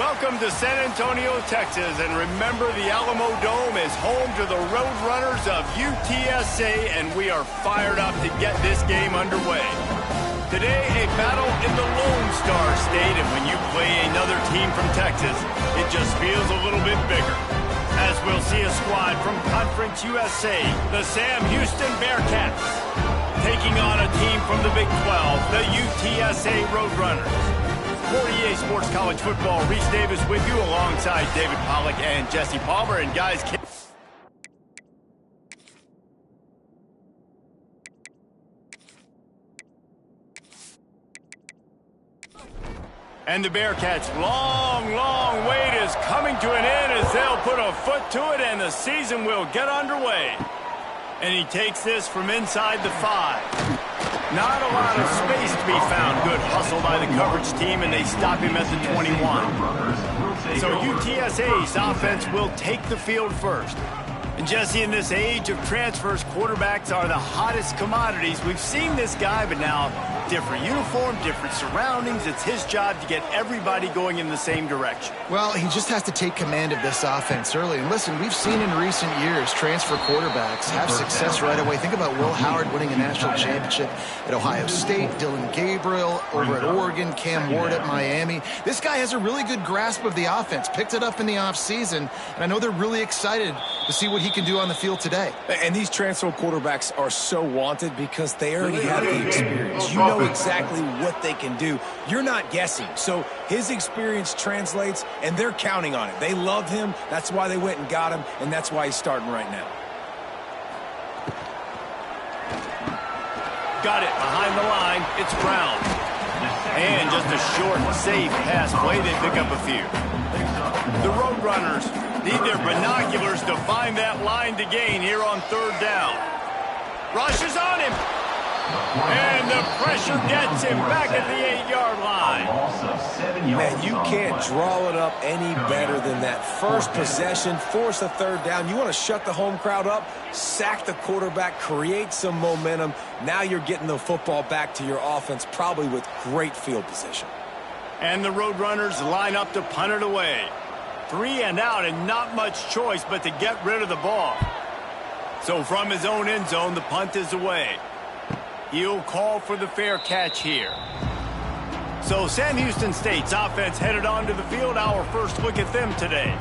Welcome to San Antonio, Texas, and remember the Alamo Dome is home to the Roadrunners of UTSA, and we are fired up to get this game underway. Today, a battle in the Lone Star State, and when you play another team from Texas, it just feels a little bit bigger. As we'll see a squad from Conference USA, the Sam Houston Bearcats, taking on a team from the Big 12, the UTSA Roadrunners. For EA Sports College Football, Reese Davis with you alongside David Pollack and Jesse Palmer. And guys, and the Bearcats' long wait is coming to an end as they'll put a foot to it and the season will get underway. And he takes this from inside the 5. Not a lot of space to be found. Good hustle by the coverage team, and they stop him at the 21. So UTSA's offense will take the field first. And Jesse, in this age of transfers, quarterbacks are the hottest commodities. We've seen this guy, but now different uniform, different surroundings. It's his job to get everybody going in the same direction. Well, he just has to take command of this offense early. And listen, we've seen in recent years transfer quarterbacks have success right away. Think about Will Howard winning a national championship at Ohio State, Dylan Gabriel over at Oregon, Cam Ward at Miami. This guy has a really good grasp of the offense, picked it up in the offseason, and I know they're really excited to see what he can do on the field today. And these transfer quarterbacks are so wanted because they already have the experience. You know exactly what they can do. You're not guessing. So his experience translates, and they're counting on it. They love him. That's why they went and got him, and that's why he's starting right now. Got it behind the line. It's Brown. And just a short, safe pass play. They pick up a few. The Roadrunners need their binoculars to find that line to gain here on 3rd down. Rushes on him. And the pressure gets him back at the 8-yard line. Man, you can't draw it up any better than that. First possession, force a 3rd down. You want to shut the home crowd up, sack the quarterback, create some momentum. Now you're getting the football back to your offense, probably with great field position. And the Roadrunners line up to punt it away. 3 and out, and not much choice but to get rid of the ball. So from his own end zone, the punt is away. He'll call for the fair catch here. So Sam Houston State's offense headed onto the field. Our first look at them today.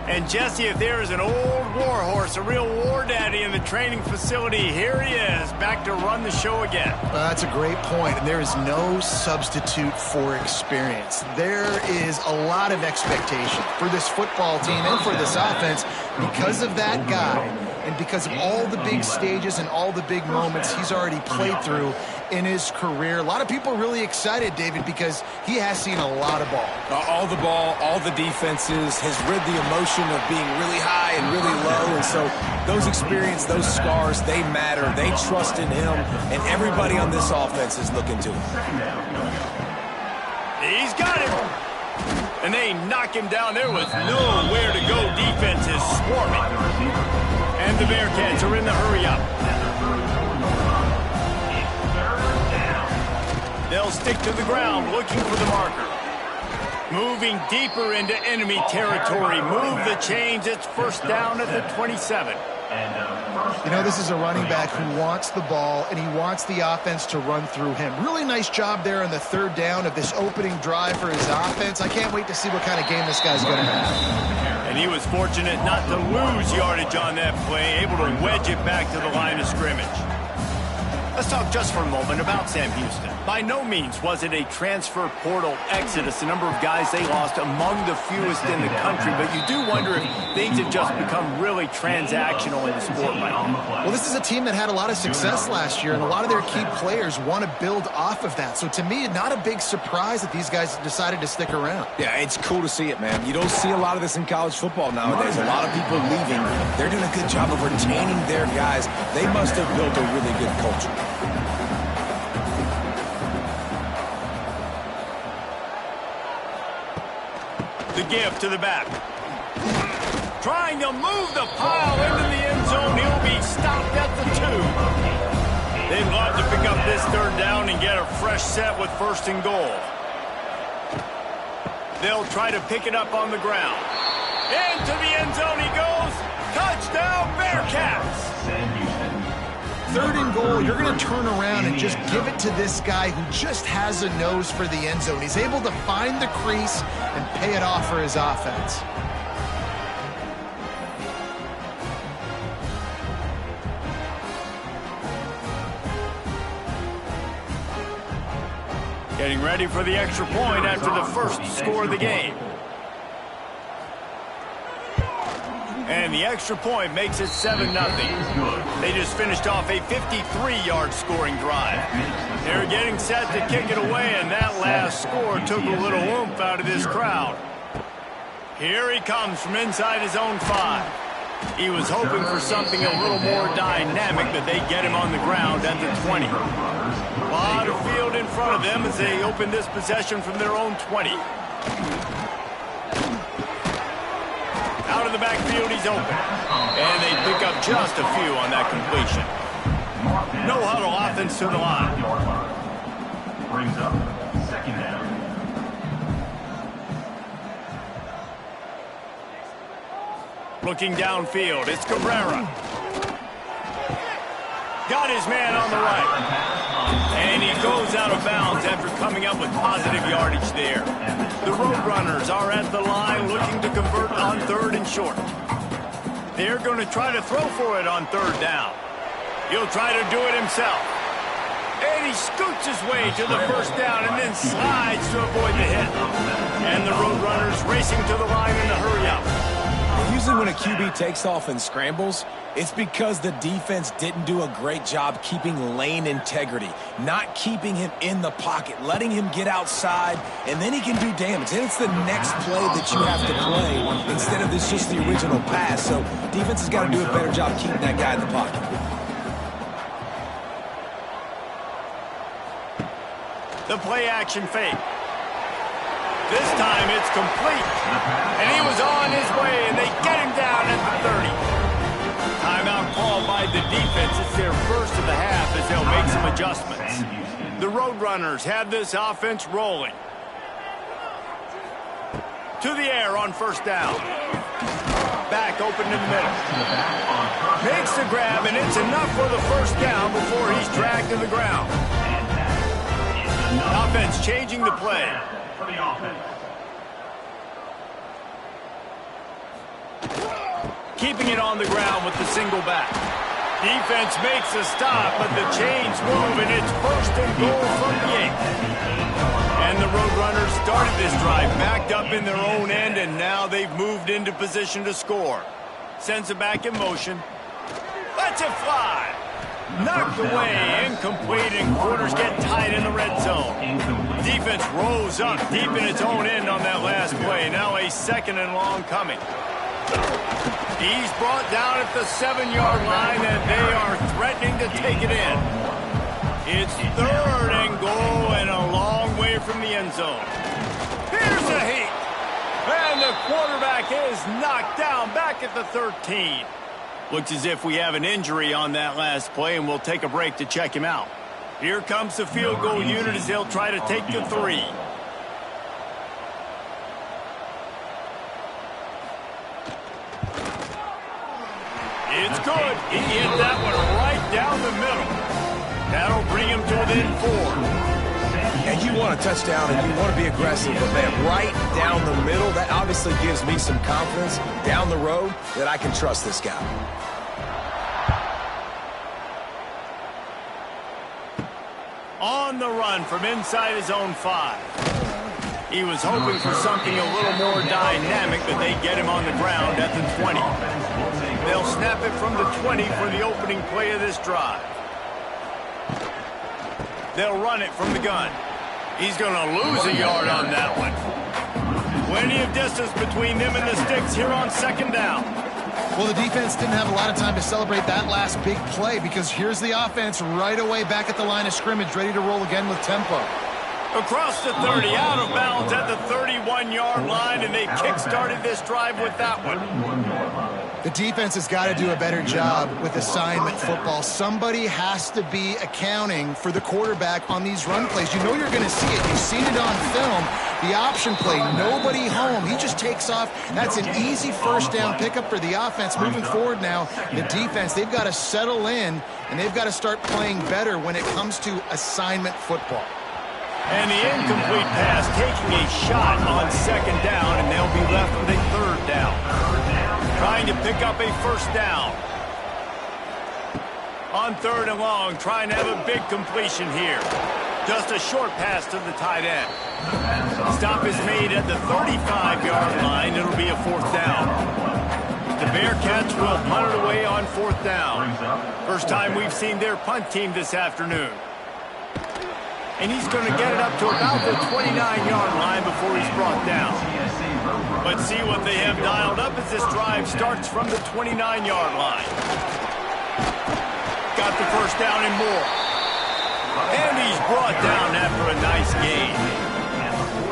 And Jesse, if there is an old warhorse, a real war daddy in the training facility, here he is, back to run the show again. That's a great point, and there is no substitute for experience. There is a lot of expectation for this football team and for this offense because of that guy and because of all the big stages and all the big moments he's already played through in his career. A lot of people are really excited, David, because he has seen a lot of ball. All the ball, all the defenses, has rid the emotion of being really high and really low. And so those experience, those scars, they matter. They trust in him, and everybody on this offense is looking to him. He's got him. And they knock him down. There was nowhere to go. Defense is swarming. And the Bearcats are in the hurry-up. They'll stick to the ground, looking for the marker. Moving deeper into enemy territory. Move the chains. It's 1st down at the 27. You know, this is a running back who wants the ball, and he wants the offense to run through him. Really nice job there on the 3rd down of this opening drive for his offense. I can't wait to see what kind of game this guy's going to have. And he was fortunate not to lose yardage on that play, able to wedge it back to the line of scrimmage. Let's talk just for a moment about Sam Houston. By no means was it a transfer portal exodus, the number of guys they lost among the fewest in the country, but you do wonder if things have just become really transactional in the sport right now. Well, this is a team that had a lot of success last year, and a lot of their key players want to build off of that. So to me, not a big surprise that these guys decided to stick around. Yeah, it's cool to see it, man. You don't see a lot of this in college football nowadays. A lot of people leaving. They're doing a good job of retaining their guys. They must have built a really good culture. The give to the back. Trying to move the pile into the end zone. He'll be stopped at the 2. They'd love to pick up this 3rd down and get a fresh set with 1st and goal. They'll try to pick it up on the ground. Into the end zone he goes. Touchdown, Bearcats! 3rd and goal, you're going to turn around and just give it to this guy who just has a nose for the end zone. He's able to find the crease and pay it off for his offense. Getting ready for the extra point after the first score of the game. And the extra point makes it 7-0. They just finished off a 53-yard scoring drive. They're getting set to kick it away, and that last score took a little oomph out of this crowd. Here he comes from inside his own 5. He was hoping for something a little more dynamic, that they'd get him on the ground at the 20. A lot of field in front of them as they open this possession from their own 20. Out of the backfield, he's open. And they pick up just a few on that completion. No huddle offense to the line. Brings up 2nd down. Looking downfield, it's Cabrera. Got his man on the right. And he goes out of bounds after coming up with positive yardage there. The Roadrunners are at the line looking to convert on 3rd and short. They're going to try to throw for it on 3rd down. He'll try to do it himself. And he scoots his way to the 1st down and then slides to avoid the hit. And the Roadrunners racing to the line in a hurry-up. Usually when a QB takes off and scrambles, it's because the defense didn't do a great job keeping lane integrity, not keeping him in the pocket, letting him get outside, and then he can do damage. Then it's the next play that you have to play instead of this just the original pass. So defense has got to do a better job keeping that guy in the pocket. The play action fake. This time it's complete. And he was on his way, and they get him down at the 30. Timeout called by the defense. It's their first of the half as they'll make some adjustments. The Roadrunners have this offense rolling. To the air on 1st down. Back open in the middle. Makes the grab, and it's enough for the 1st down before he's dragged to the ground. Offense changing the play. For the offense. Keeping it on the ground with the single back. Defense makes a stop, but the chains move, and it's 1st and goal from the 8. And the Roadrunners started this drive backed up in their own end, and now they've moved into position to score. Sends it back in motion. Lets it fly. Knocked away, incomplete, and quarters get tight in the red zone. Defense rose up deep in its own end on that last play. Now a 2nd and long coming. He's brought down at the 7-yard line, and they are threatening to take it in. It's 3rd and goal and a long way from the end zone. Here's a heat. And the quarterback is knocked down back at the 13. Looks as if we have an injury on that last play, and we'll take a break to check him out. Here comes the field goal unit as they'll try to take the 3. It's good. He hit that one right down the middle. That'll bring him to within 4. And you want a touchdown and you want to be aggressive, but man, right down the middle, that obviously gives me some confidence down the road that I can trust this guy. On the run from inside his own 5. He was hoping for something a little more dynamic, but they get him on the ground at the 20. They'll snap it from the 20 for the opening play of this drive. They'll run it from the gun. He's going to lose a yard on that one. Plenty of distance between them and the sticks here on 2nd down. Well, the defense didn't have a lot of time to celebrate that last big play because here's the offense right away back at the line of scrimmage, ready to roll again with tempo. Across the 30, out of bounds at the 31-yard line, and they kick-started this drive with that one. The defense has got to do a better job with assignment football. Somebody has to be accounting for the quarterback on these run plays. You know you're going to see it. You've seen it on film. The option play, nobody home. He just takes off. That's an easy first down pickup for the offense. Moving forward now, the defense, they've got to settle in, and they've got to start playing better when it comes to assignment football. And the incomplete pass taking a shot on second down, and they'll be left with a third down. Trying to pick up a first down. On third and long, trying to have a big completion here. Just a short pass to the tight end. Stop is made at the 35-yard line. It'll be a fourth down. The Bearcats will punt it away on fourth down. First time we've seen their punt team this afternoon. And he's going to get it up to about the 29-yard line before he's brought down. But see what they have dialed up as this drive starts from the 29-yard line. Got the first down and more. And he's brought down after a nice gain.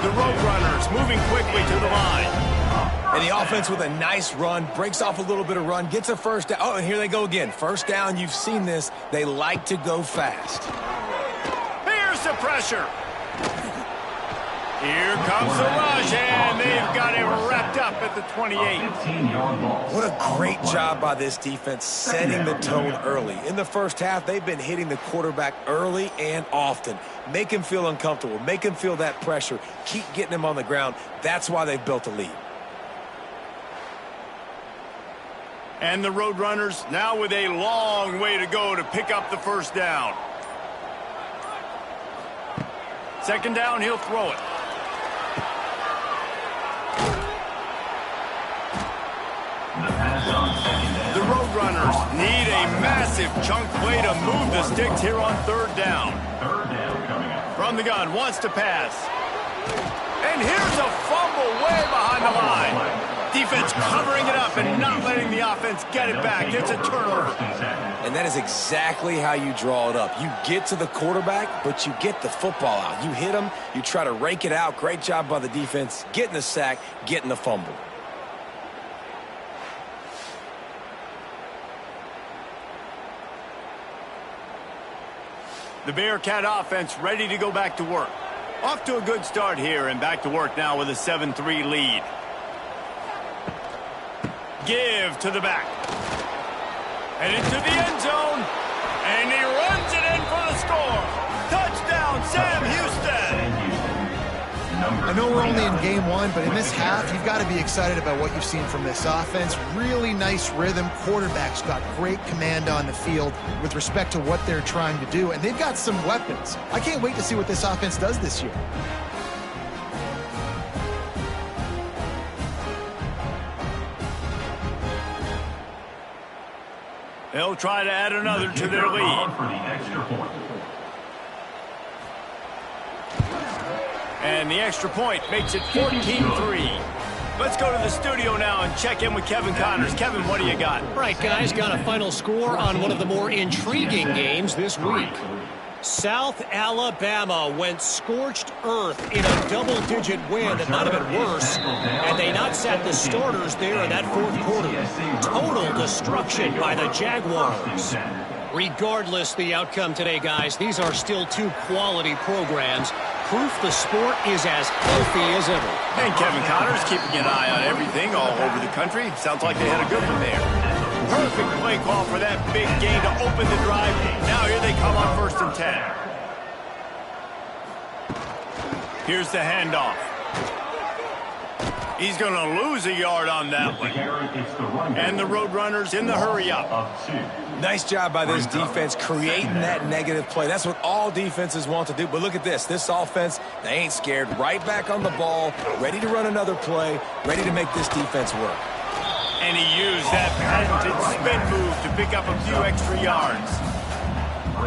The Roadrunners moving quickly to the line. And the offense with a nice run, breaks off a little bit of run, gets a first down. Oh, and here they go again. First down, you've seen this. They like to go fast. Here's the pressure. Here comes the rush, and they've got it wrapped up at the 28. What a great job by this defense setting the tone early. In the first half, they've been hitting the quarterback early and often. Make him feel uncomfortable. Make him feel that pressure. Keep getting him on the ground. That's why they've built a lead. And the Roadrunners now with a long way to go to pick up the first down. Second down, he'll throw it. The Roadrunners need a massive chunk play to move the sticks here on third down. From the gun, wants to pass. And here's a fumble way behind the line. Defense covering it up and not letting the offense get it back. It's a turnover. And that is exactly how you draw it up. You get to the quarterback, but you get the football out. You hit him, you try to rake it out. Great job by the defense. Getting the sack, getting the fumble. The Bearcat offense ready to go back to work. Off to a good start here and back to work now with a 7-3 lead. Give to the back. And into the end zone. And he runs it in for the score. Touchdown, Sam Houston. I know we're only in game one, but in this half, you've got to be excited about what you've seen from this offense. Really nice rhythm. Quarterback's got great command on the field with respect to what they're trying to do, and they've got some weapons. I can't wait to see what this offense does this year. They'll try to add another to their lead. And the extra point makes it 14-3. Let's go to the studio now and check in with Kevin Connors. Kevin, what do you got? Right, guys, got a final score on one of the more intriguing games this week. South Alabama went scorched earth in a double-digit win, and none of it worse. And they not sat the starters there in that fourth quarter. Total destruction by the Jaguars. Regardless the outcome today, guys, these are still two quality programs. Proof the sport is as healthy as ever. And Kevin Connors keeping an eye on everything all over the country. Sounds like they had a good one there. Perfect play call for that big gain to open the drive. Now here they come on 1st and 10. Here's the handoff. He's going to lose a yard on that one. And the Roadrunners in the hurry-up. Nice job by this defense creating that negative play. That's what all defenses want to do. But look at this. This offense, they ain't scared. Right back on the ball, ready to run another play, ready to make this defense work. And he used that patented spin move to pick up a few extra yards.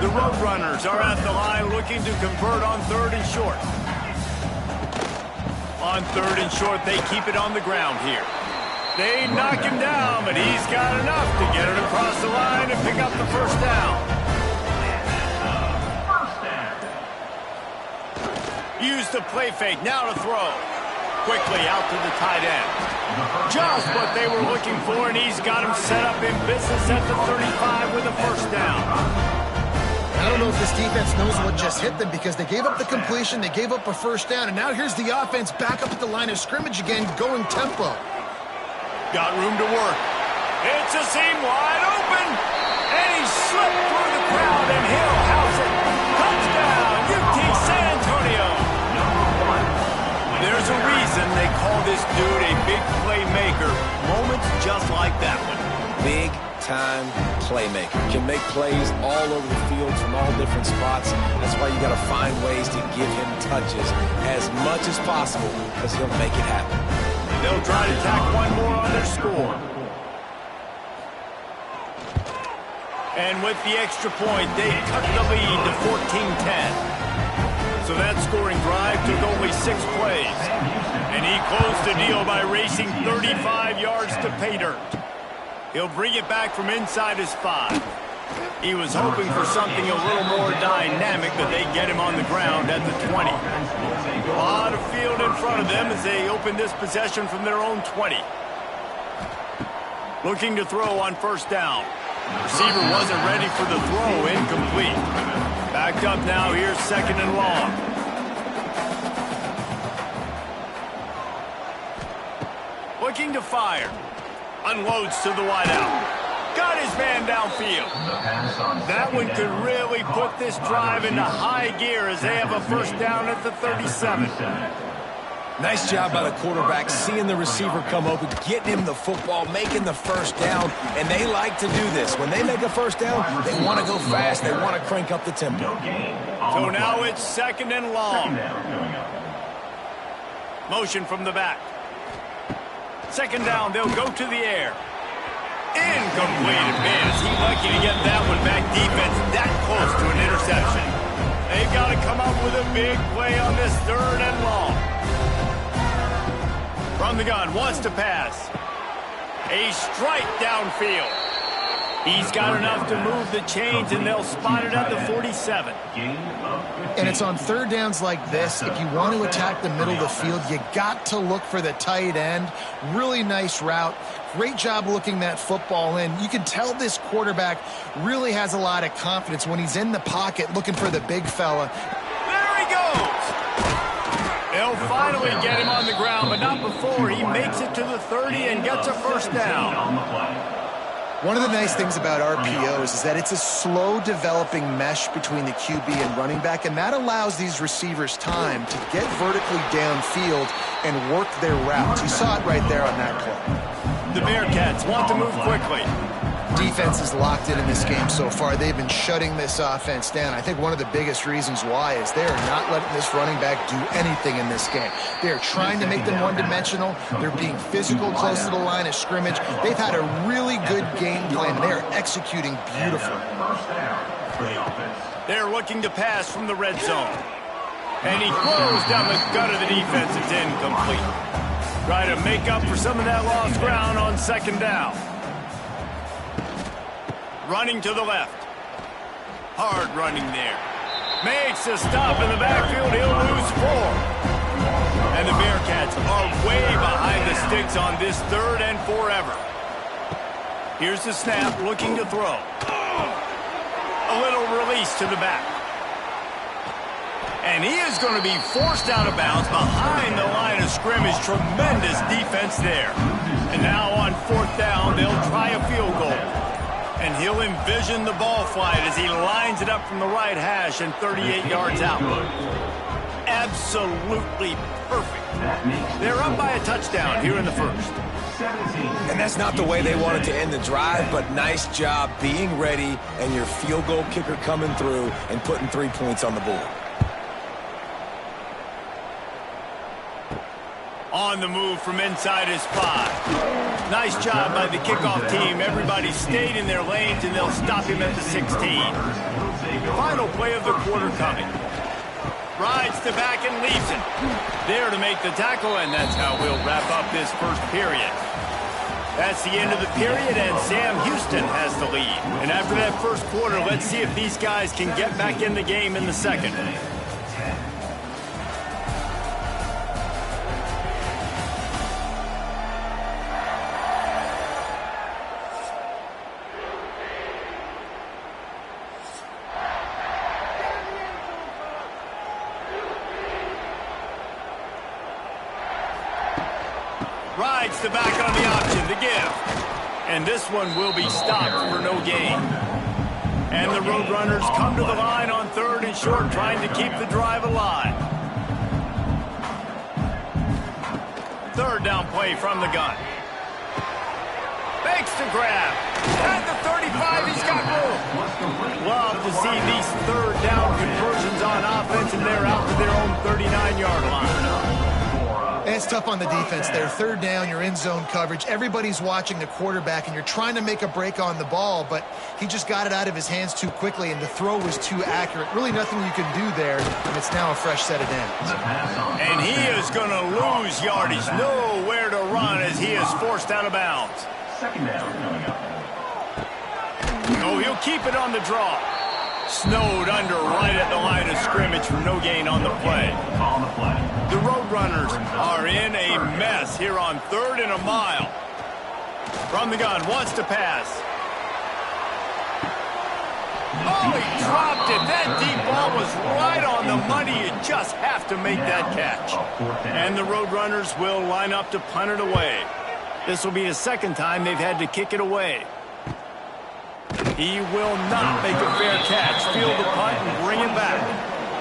The Roadrunners are at the line looking to convert on 3rd and short. On 3rd and short, they keep it on the ground here. They knock him down, but he's got enough to get it across the line and pick up the first down. Use the play fake, now to throw. quickly out to the tight end. Just what they were looking for, and he's got him set up in business at the 35 with a first down. I don't know if this defense knows what just hit them because they gave up the completion, they gave up a first down, and now here's the offense back up at the line of scrimmage again, going tempo. Got room to work. It's a seam wide open, and he slipped through the crowd, and Hill house it. Touchdown, UT San Antonio. There's a reason they call this dude a big playmaker. Moments just like that one. Big-time playmaker. Can make plays all over the field from all different spots. That's why you got to find ways to give him touches as much as possible because he'll make it happen. They'll try to tack one more on their score. And with the extra point, they cut the lead to 14-10. So that scoring drive took only 6 plays. And he closed the deal by racing 35 yards to pay dirt. He'll bring it back from inside his 5. He was hoping for something a little more dynamic, but they get him on the ground at the 20. A lot of field in front of them as they open this possession from their own 20. Looking to throw on first down. Receiver wasn't ready for the throw, incomplete. Backed up now, here's second and long. Looking to fire. Unloads to the wideout. Got his man downfield. That one could really put this drive into high gear as they have a first down at the 37. Nice job by the quarterback, seeing the receiver come open, getting him the football, making the first down, and they like to do this. When they make a first down, they want to go fast. They want to crank up the tempo. So now it's second and long. Motion from the back. Second down, they'll go to the air. Incomplete. Man, is he lucky to get that one back. Defense that close to an interception. They've got to come up with a big play on this third and long. From the gun, wants to pass. A strike downfield. He's got enough to move the chains, and they'll spot it at the 47. And it's on third downs like this. If you want to attack the middle of the field, you got to look for the tight end. Really nice route. Great job looking that football in. You can tell this quarterback really has a lot of confidence when he's in the pocket looking for the big fella. There he goes. They'll finally get him on the ground, but not before he makes it to the 30 and gets a first down. One of the nice things about RPOs is that it's a slow developing mesh between the QB and running back, and that allows these receivers time to get vertically downfield and work their routes. You saw it right there on that play. The Bearcats want to move quickly. Defense is locked in this game so far. They've been shutting this offense down. I think one of the biggest reasons why is they are not letting this running back do anything in this game. They are trying to make them one-dimensional. They're being physical close to the line of scrimmage. They've had a really good game plan. They are executing beautifully. They're looking to pass from the red zone. And he throws down the gut of the defense. It's incomplete. Try to make up for some of that lost ground on second down. Running to the left. Hard running there. Makes a stop in the backfield. He'll lose 4. And the Bearcats are way behind the sticks on this third and forever. Here's the snap, looking to throw. A little release to the back. And he is going to be forced out of bounds behind the line of scrimmage. Tremendous defense there. And now on fourth down, they'll try a field goal. And he'll envision the ball flight as he lines it up from the right hash and 38 yards out. Absolutely perfect. They're up by a touchdown here in the first. And that's not the way they wanted to end the drive, but nice job being ready and your field goal kicker coming through and putting 3 points on the board. On the move from inside his 5. Nice job by the kickoff team. Everybody stayed in their lanes, and they'll stop him at the 16. Final play of the quarter coming. Rides to back and leaves it. There to make the tackle, and that's how we'll wrap up this first period. That's the end of the period, and Sam Houston has the lead. And after that first quarter, let's see if these guys can get back in the game in the second. Rides the back on the option to give. And this one will be stopped for no gain. And the Roadrunners come to the line on 3rd and short, trying to keep the drive alive. 3rd down play from the gun. Makes the grab. At the 35, he's got room. Love to see these 3rd down conversions on offense, and they're out to their own 39-yard line. And it's tough on the defense there. 3rd down, you're in zone coverage. Everybody's watching the quarterback, and you're trying to make a break on the ball, but he just got it out of his hands too quickly, and the throw was too accurate. Really nothing you can do there, and it's now a fresh set of downs. And he is going to lose yardage. Nowhere to run as he is forced out of bounds. 2nd down coming up. Oh, he'll keep it on the draw. Snowed under right at the line of scrimmage for no gain on the play. On the play. The Roadrunners are in a mess here on 3rd and a mile. From the gun, wants to pass. Oh, he dropped it. That deep ball was right on the money. You just have to make that catch. And the Roadrunners will line up to punt it away. This will be the 2nd time they've had to kick it away. He will not make a fair catch. Field the punt and bring it back.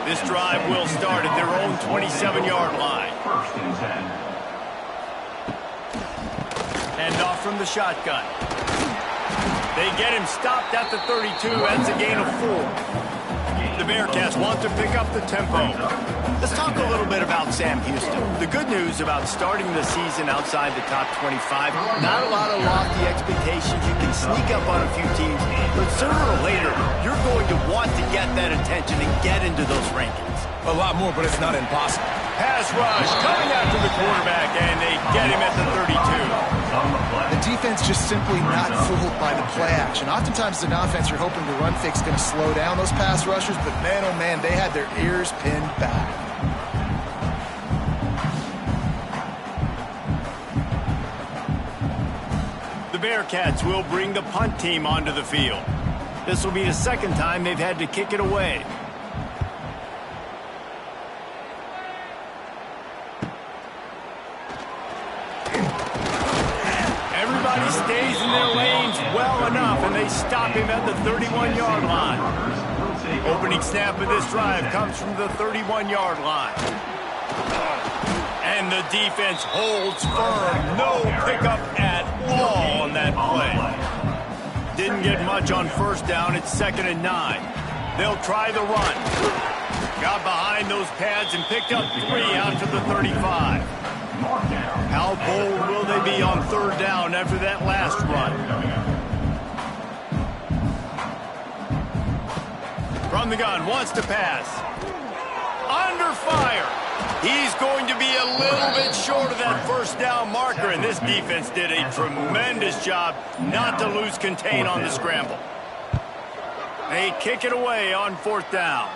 This drive will start at their own 27-yard line. 1st and 10. Hand off from the shotgun. They get him stopped at the 32. That's a gain of 4. The Bearcats want to pick up the tempo. Let's talk a little bit about Sam Houston. The good news about starting the season outside the top 25, not a lot of lofty expectations. You can sneak up on a few teams, but sooner or later, you're going to want to get that attention and get into those rankings. A lot more, but it's not impossible. Pass rush coming after the quarterback, and they get him at the 32. The defense just simply not fooled by the play action. Oftentimes as an offense, you're hoping the run fake's going to slow down those pass rushers, but man, oh man, they had their ears pinned back. The Bearcats will bring the punt team onto the field. This will be the 2nd time they've had to kick it away. Everybody stays in their lanes well enough, and they stop him at the 31-yard line. Opening snap of this drive comes from the 31-yard line. And the defense holds firm. No pickup at all on that play. Didn't get much on 1st down. It's 2nd and 9. They'll try the run. Got behind those pads and picked up 3 out to the 35. How bold will they be on 3rd down after that last run? From the gun, wants to pass. Under fire. He's going to be a little bit short of that 1st down marker, and this defense did a tremendous job not to lose contain on the scramble. They kick it away on 4th down.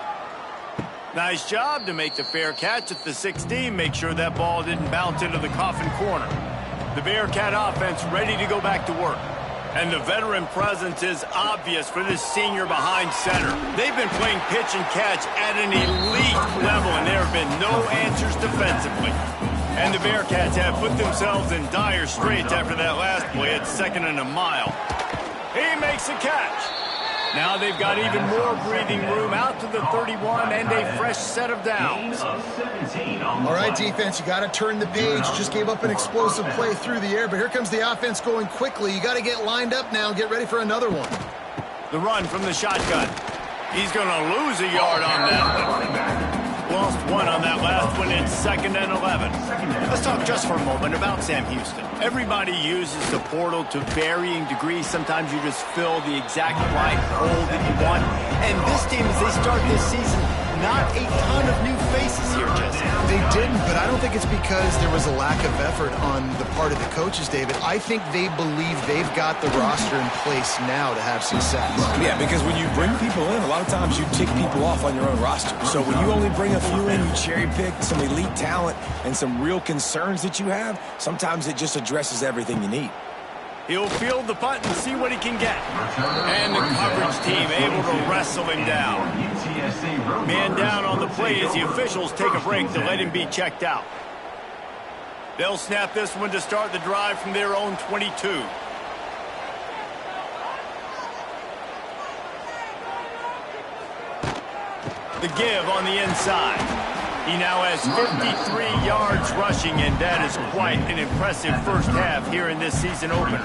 Nice job to make the fair catch at the 16. Make sure that ball didn't bounce into the coffin corner. The Bearcat offense ready to go back to work. And the veteran presence is obvious for this senior behind center. They've been playing pitch and catch at an elite level, and there have been no answers defensively. And the Bearcats have put themselves in dire straits after that last play at 2nd and a mile. He makes a catch. Now they've got even more breathing room out to the 31 and a fresh set of downs. All right, defense, you got to turn the page. Just gave up an explosive play through the air, but here comes the offense going quickly. You got to get lined up now and get ready for another one. The run from the shotgun. He's going to lose a yard on that one. Lost 1 on that last one. It's 2nd and 11. Let's talk just for a moment about Sam Houston. Everybody uses the portal to varying degrees. Sometimes you just fill the exact right hole that you want. And this team, as they start this season, not a ton of new faces here, Jesse. They didn't, but I don't think it's because there was a lack of effort on the part of the coaches, David. I think they believe they've got the roster in place now to have success. Yeah, because when you bring people in, a lot of times you tick people off on your own roster. So when you only bring a few in, you cherry pick some elite talent and some real concerns that you have, sometimes it just addresses everything you need. He'll field the punt and see what he can get. And the coverage team able to wrestle him down. Man down on the play as the officials take a break to let him be checked out. They'll snap this one to start the drive from their own 22. The give on the inside. He now has 53 yards rushing, and that is quite an impressive first half here in this season opener.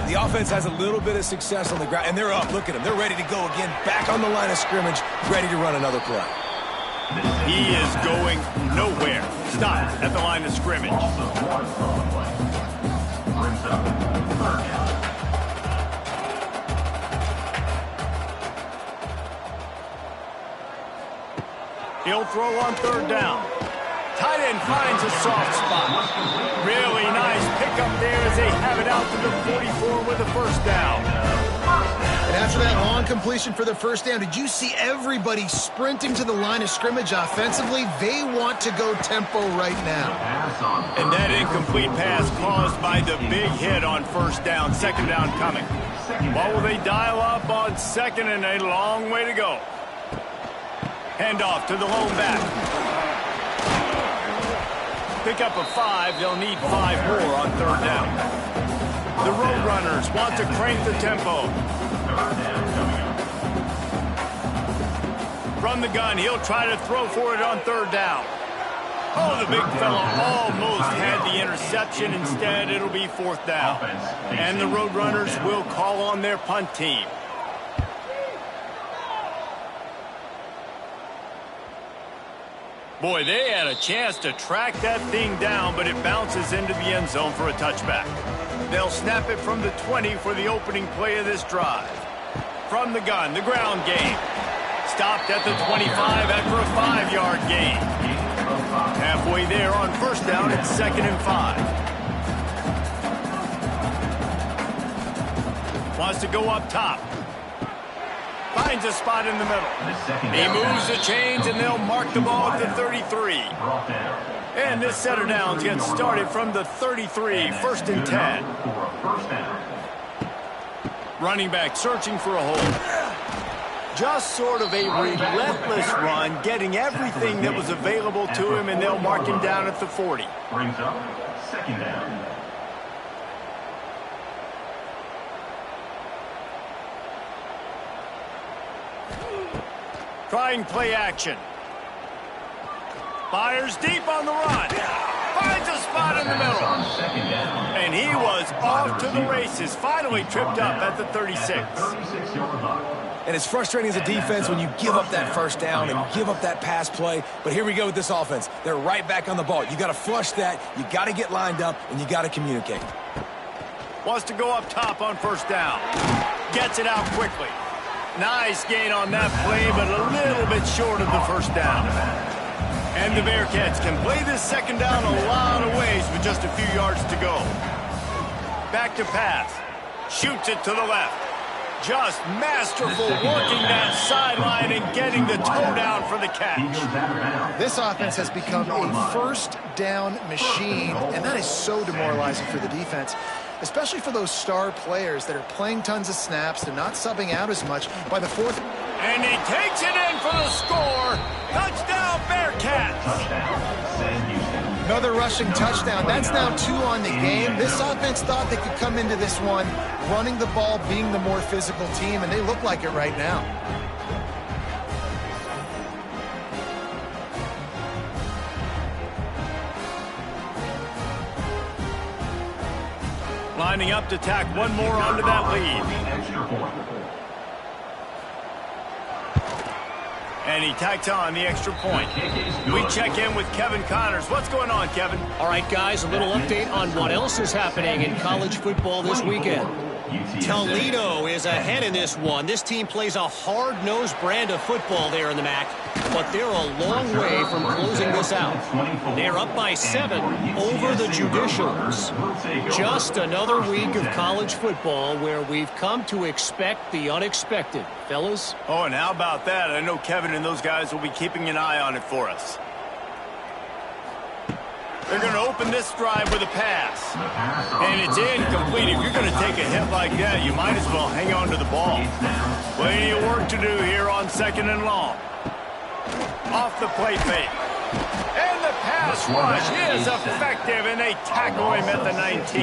The offense has a little bit of success on the ground, and they're up. Look at them. They're ready to go again, back on the line of scrimmage, ready to run another play. He is going nowhere. Stop at the line of scrimmage. He'll throw on third down. Tight end finds a soft spot. Really nice pickup there as they have it out to the 44 with a first down. And after that long completion for the first down, did you see everybody sprinting to the line of scrimmage offensively? They want to go tempo right now. And that incomplete pass caused by the big hit on first down. Second down coming. What will they dial up on second, and a long way to go. Handoff to the lone back. Pick up a 5. They'll need 5 more on third down. The Roadrunners want to crank the tempo. From the gun, he'll try to throw for it on third down. Oh, the big fella almost had the interception. Instead, it'll be fourth down. And the Roadrunners will call on their punt team. Boy, they had a chance to track that thing down, but it bounces into the end zone for a touchback. They'll snap it from the 20 for the opening play of this drive. From the gun, the ground game. Stopped at the 25 after a 5-yard gain. Halfway there on first down, it's 2nd and 5. Wants to go up top. Finds a spot in the middle. He moves the chains, and they'll mark the ball at the 33. And this set of downs gets started from the 33, 1st and 10. Running back searching for a hole. Just sort of a relentless run, getting everything that was available to him, and they'll mark him down at the 40. Brings up 2nd down. Trying play action. Fires deep on the run. Finds a spot in the middle. And he was off to the races. Finally tripped up at the 36. And it's frustrating as a defense when you give up that first down and give up that pass play. But here we go with this offense. They're right back on the ball. You got to flush that. You got to get lined up, and you got to communicate. Wants to go up top on first down. Gets it out quickly. Nice gain on that play, but a little bit short of the first down. And the Bearcats can play this second down a lot of ways with just a few yards to go. Back to pass. Shoots it to the left. Just masterful working that sideline and getting the toe down for the catch. This offense has become a first down machine, and that is so demoralizing for the defense, especially for those star players that are playing tons of snaps. They're not subbing out as much. By the 4th. And he takes it in for the score. Touchdown, Bearcats. Another rushing touchdown. That's now 2 on the game. This offense thought they could come into this one running the ball, being the more physical team, and they look like it right now. Lining up to tack one more onto that lead. And he tacks on the extra point. We check in with Kevin Connors. What's going on, Kevin? All right, guys, a little update on what else is happening in college football this weekend. Toledo is ahead in this one. This team plays a hard-nosed brand of football there in the MAC, but they're a long way from closing this out. They're up by 7 over the Judicials. Just another week of college football where we've come to expect the unexpected. Fellas? Oh, and how about that? I know Kevin and those guys will be keeping an eye on it for us. They're going to open this drive with a pass. And it's incomplete. If you're going to take a hit like that, you might as well hang on to the ball. Plenty of work to do here on 2nd and long. Off the play fake. And the pass rush is effective, and they tackle him at the 19.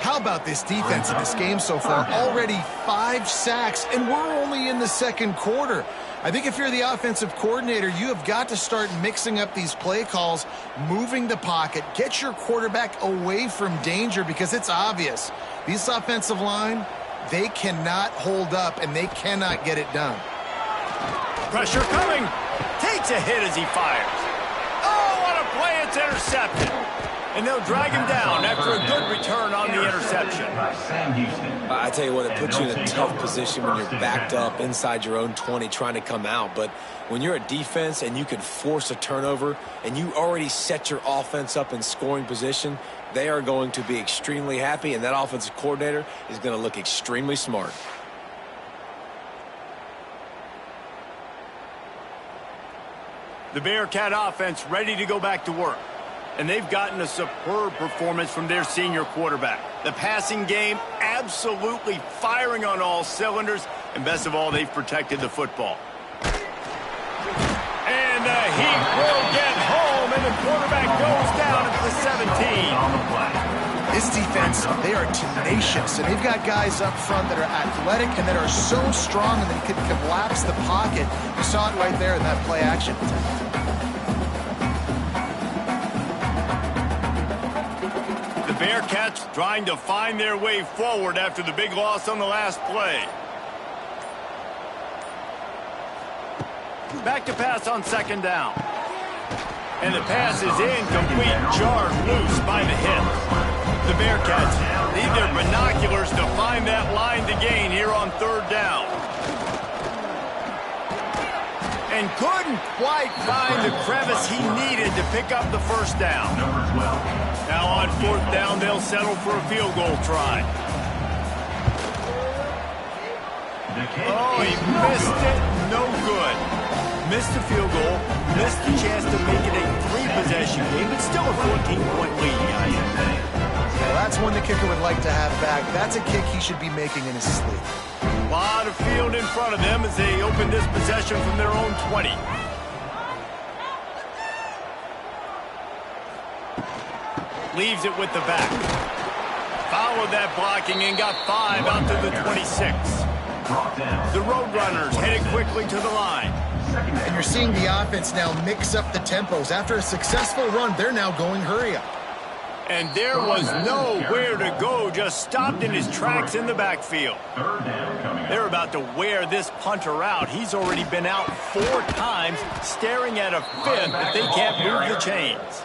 How about this defense in this game so far? Already 5 sacks, and we're only in the second quarter. I think if you're the offensive coordinator, you have got to start mixing up these play calls, moving the pocket, get your quarterback away from danger, because it's obvious. This offensive line, they cannot hold up, and they cannot get it done. Pressure coming. Takes a hit as he fires. Oh, what a play. It's intercepted. And they'll drag him down after a good return on the interception. I tell you what, it puts you in a tough position when you're backed up inside your own 20 trying to come out. But when you're a defense and you can force a turnover and you already set your offense up in scoring position, they are going to be extremely happy, and that offensive coordinator is going to look extremely smart. The Bearcat offense ready to go back to work. And they've gotten a superb performance from their senior quarterback. The passing game absolutely firing on all cylinders. And best of all, they've protected the football. And he will get home, and the quarterback goes down at the 17. This defense, they are tenacious, and they've got guys up front that are athletic and that are so strong and they can collapse the pocket. You saw it right there in that play action. Bearcats trying to find their way forward after the big loss on the last play. Back to pass on second down. And the pass is incomplete, jarred loose by the hip. The Bearcats need their binoculars to find that line to gain here on third down. And couldn't quite find the crevice he needed to pick up the first down. Now on fourth down, they'll settle for a field goal try. Oh, he missed it. No good. Missed the field goal. Missed the chance to make it a 3-possession game, but still a 14-point lead. Well, that's one the kicker would like to have back. That's a kick he should be making in his sleep. A lot of field in front of them as they open this possession from their own 20. Leaves it with the back. Followed that blocking and got 5 out to the 26. The Roadrunners headed quickly to the line. And you're seeing the offense now mix up the tempos. After a successful run, they're now going hurry up. And there was nowhere to go, just stopped in his tracks in the backfield. They're about to wear this punter out. He's already been out 4 times, staring at a 5th if they can't move the chains.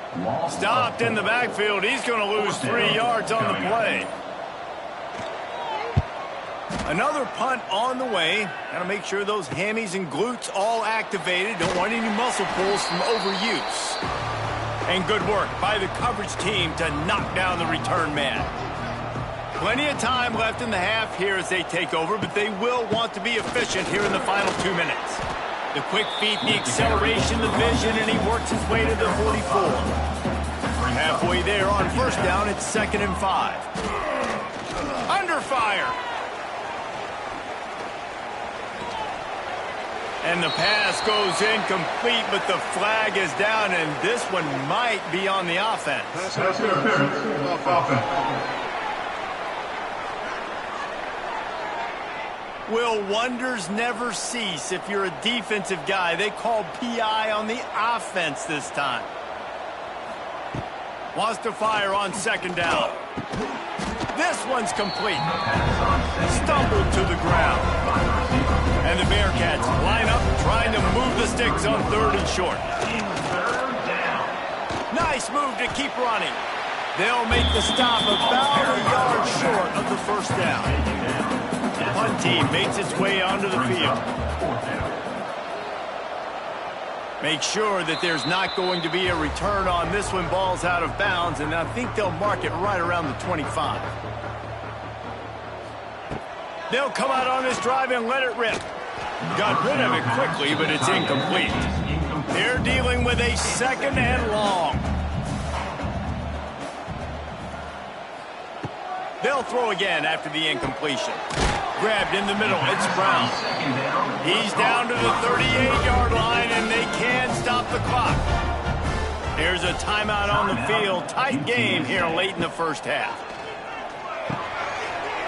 Stopped in the backfield. He's going to lose 3 yards on the play. Another punt on the way. Got to make sure those hammies and glutes all activated. Don't want any muscle pulls from overuse. And good work by the coverage team to knock down the return man. Plenty of time left in the half here as they take over, but they will want to be efficient here in the final 2 minutes. The quick feet, the acceleration, the vision, and he works his way to the 44. Halfway there on first down, it's 2nd and 5. Under fire. And the pass goes incomplete, but the flag is down, and this one might be on the offense. Will wonders never cease if you're a defensive guy? They called PI on the offense this time. Wants to fire on second down. This one's complete. Stumbled to the ground. And the Bearcats line up trying to move the sticks on 3rd and short. Nice move to keep running. They'll make the stop about a yard short of the first down. The punt team makes its way onto the field. Make sure that there's not going to be a return on this one. Ball's out of bounds, and I think they'll mark it right around the 25. They'll come out on this drive and let it rip. Got rid of it quickly, but it's incomplete. They're dealing with a 2nd and long. They'll throw again after the incompletion. Grabbed in the middle. It's Brown. He's down to the 38-yard line, and they can't stop the clock. There's a timeout on the field. Tight game here late in the first half.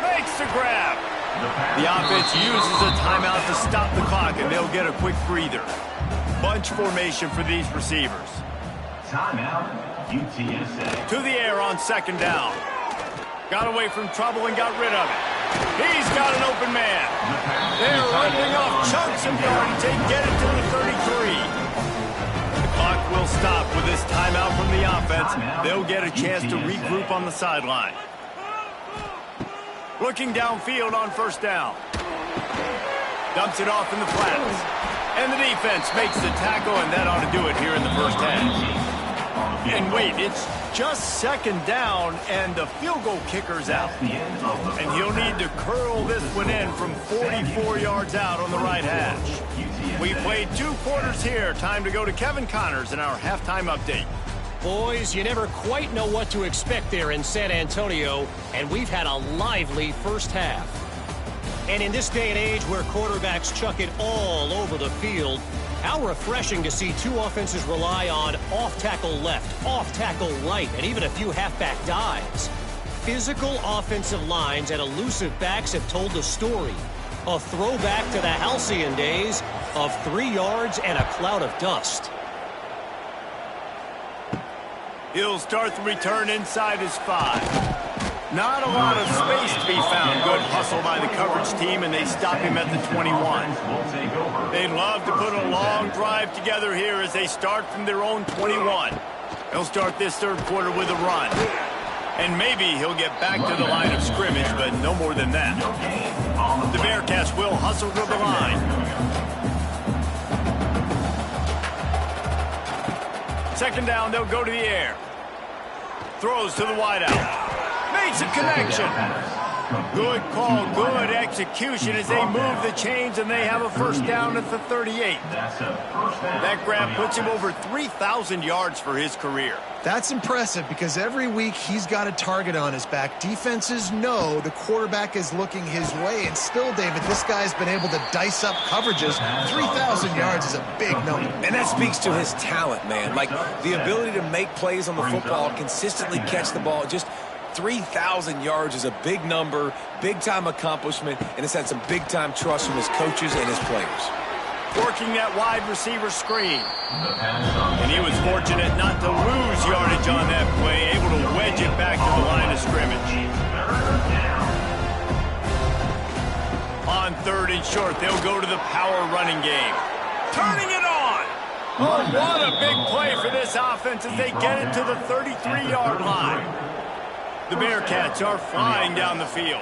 Makes the grab. The offense uses a timeout to stop the clock, and they'll get a quick breather. Bunch formation for these receivers. Timeout, UTSA. To the air on second down. Got away from trouble and got rid of it. He's got an open man. They're running off chunks of yardage. They get it to the 33. The clock will stop with this timeout from the offense. They'll get a chance to regroup on the sideline. Looking downfield on first down. Dumps it off in the flats. And the defense makes the tackle, and that ought to do it here in the first half. And wait, it's just second down, and the field goal kicker's out. And he'll need to curl this one in from 44 yards out on the right hash. We played 2 quarters here. Time to go to Kevin Connors in our halftime update. Boys, you never quite know what to expect there in San Antonio, and we've had a lively first half. And in this day and age where quarterbacks chuck it all over the field, how refreshing to see 2 offenses rely on off-tackle left, off-tackle right, and even a few halfback dives. Physical offensive lines and elusive backs have told the story. A throwback to the halcyon days of 3 yards and a cloud of dust. He'll start the return inside his 5. Not a lot of space to be found. Good hustle by the coverage team, and they stop him at the 21. They'd love to put a long drive together here as they start from their own 21. They'll start this third quarter with a run. And maybe he'll get back to the line of scrimmage, but no more than that. The Bearcats will hustle to the line. Second down, they'll go to the air. Throws to the wideout. Makes a connection. Good call, good execution as they move the chains, and they have a first down at the 38. That grab puts him over 3,000 yards for his career. That's impressive because every week he's got a target on his back. Defenses know the quarterback is looking his way, and still, David, this guy's been able to dice up coverages. 3,000 yards is a big number. And that speaks to his talent, man. Like the ability to make plays on the football, consistently catch the ball. Just 3,000 yards is a big number, big-time accomplishment, and it's had some big-time trust from his coaches and his players. Working that wide receiver screen. And he was fortunate not to lose yardage on that play, able to wedge it back to the line of scrimmage. On third and short, they'll go to the power running game. Turning it on! Oh, what a big play for this offense as they get it to the 33-yard line. The Bearcats are flying down the field.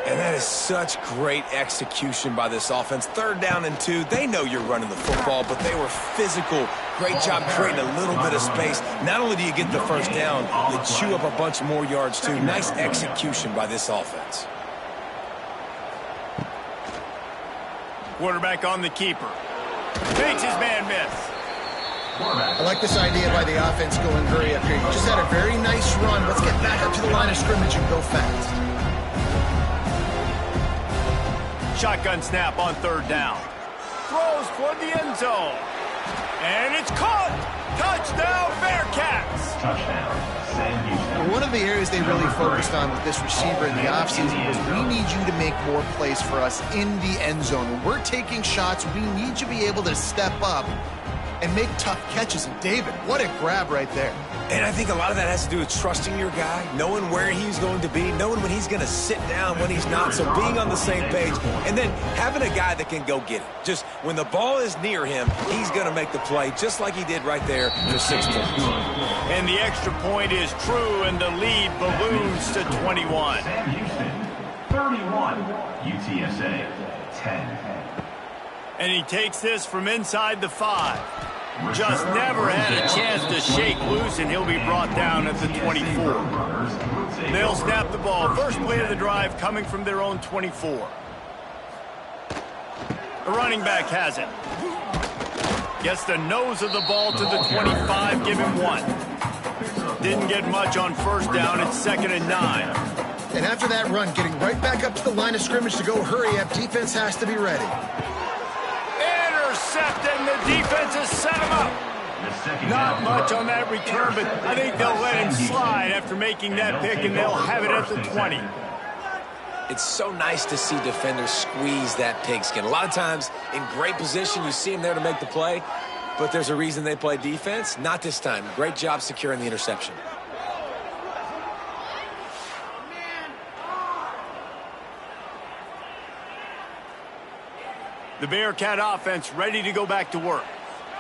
And that is such great execution by this offense. 3rd down and 2. They know you're running the football, but they were physical. Great job creating a little bit of space. Not only do you get the first down, you chew up a bunch more yards too. Nice execution by this offense. Quarterback on the keeper. Makes his man miss. I like this idea by the offense going hurry up here. You just had a very nice run. Let's get back up to the line of scrimmage and go fast. Shotgun snap on 3rd down. Throws toward the end zone. And it's caught. Touchdown, Bearcats. Touchdown, Sam Houston. One of the areas they really focused on with this receiver in the offseason was we need you to make more plays for us in the end zone. When we're taking shots, we need you to be able to step up and make tough catches. And David, what a grab right there. And I think a lot of that has to do with trusting your guy, knowing where he's going to be, knowing when he's going to sit down, when he's not, so being on the same page, and then having a guy that can go get it. Just when the ball is near him, he's going to make the play, just like he did right there for 6 points. And the extra point is true, and the lead balloons to 21. Sam Houston, 31. UTSA, 10. And he takes this from inside the 5. Just never had a chance to shake loose, and he'll be brought down at the 24. They'll snap the ball. First play of the drive coming from their own 24. The running back has it. Gets the nose of the ball to the 25, give him 1. Didn't get much on first down. It's 2nd and 9. And after that run, getting right back up to the line of scrimmage to go hurry up, defense has to be ready. Intercepted, and the defense has set him up. Not much on that return, but I think they'll let him slide after making that pick, and they'll have it at the 20. It's so nice to see defenders squeeze that pigskin. A lot of times, in great position, you see them there to make the play, but there's a reason they play defense. Not this time. Great job securing the interception. The Bearcat offense ready to go back to work.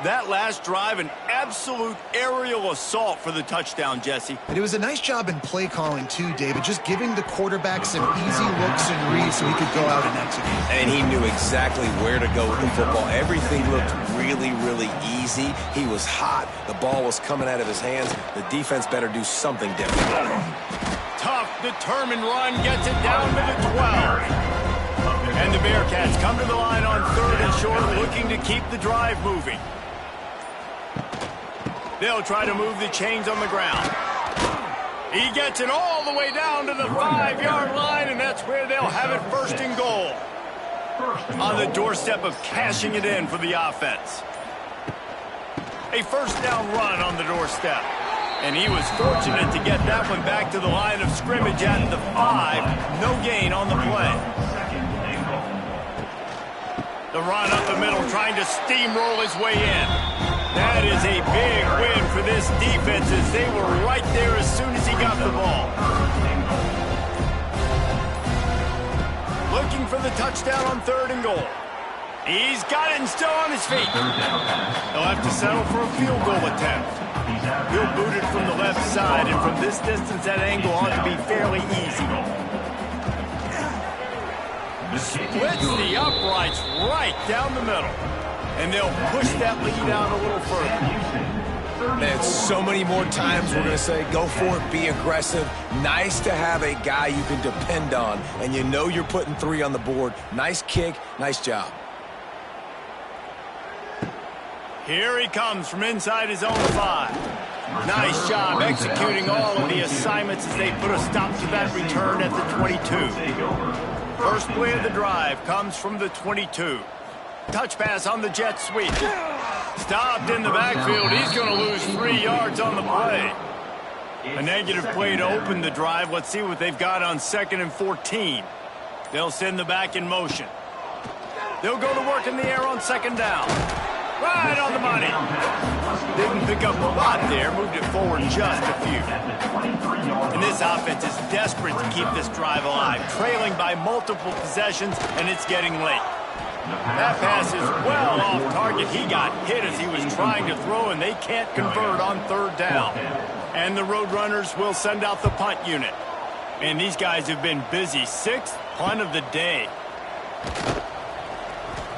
That last drive, an absolute aerial assault for the touchdown, Jesse. And it was a nice job in play calling, too, David, just giving the quarterback some easy looks and reads so he could go out and execute. And he knew exactly where to go with the football. Everything looked really, really easy. He was hot. The ball was coming out of his hands. The defense better do something different. Tough, determined run, gets it down to the 12. And the Bearcats come to the line on 3rd and short, looking to keep the drive moving. They'll try to move the chains on the ground. He gets it all the way down to the 5-yard line, and that's where they'll have it 1st and goal. On the doorstep of cashing it in for the offense. A 1st down run on the doorstep. And he was fortunate to get that one back to the line of scrimmage at the 5. No gain on the play. The run up the middle, trying to steamroll his way in. That is a big win for this defense as they were right there as soon as he got the ball. Looking for the touchdown on 3rd and goal. He's got it and still on his feet. He'll have to settle for a field goal attempt. He'll boot it from the left side, and from this distance, that angle ought to be fairly easy. Splits the uprights right down the middle. And they'll push that lead out a little further. Man, so many more times we're going to say, go for it, be aggressive. Nice to have a guy you can depend on, and you know you're putting 3 on the board. Nice kick, nice job. Here he comes from inside his own 5. Nice job executing all of the assignments as they put a stop to that return at the 22. First play of the drive comes from the 22. Touch pass on the jet sweep. Stopped in the backfield. He's going to lose 3 yards on the play. A negative play to open the drive. Let's see what they've got on 2nd and 14. They'll send the back in motion. They'll go to work in the air on 2nd down. Right on the money. Didn't pick up a lot there. Moved it forward just a few. And this offense is desperate to keep this drive alive. Trailing by multiple possessions, and it's getting late. That pass is well off target. He got hit as he was trying to throw, and they can't convert on 3rd down. And the Roadrunners will send out the punt unit. And these guys have been busy. 6th punt of the day.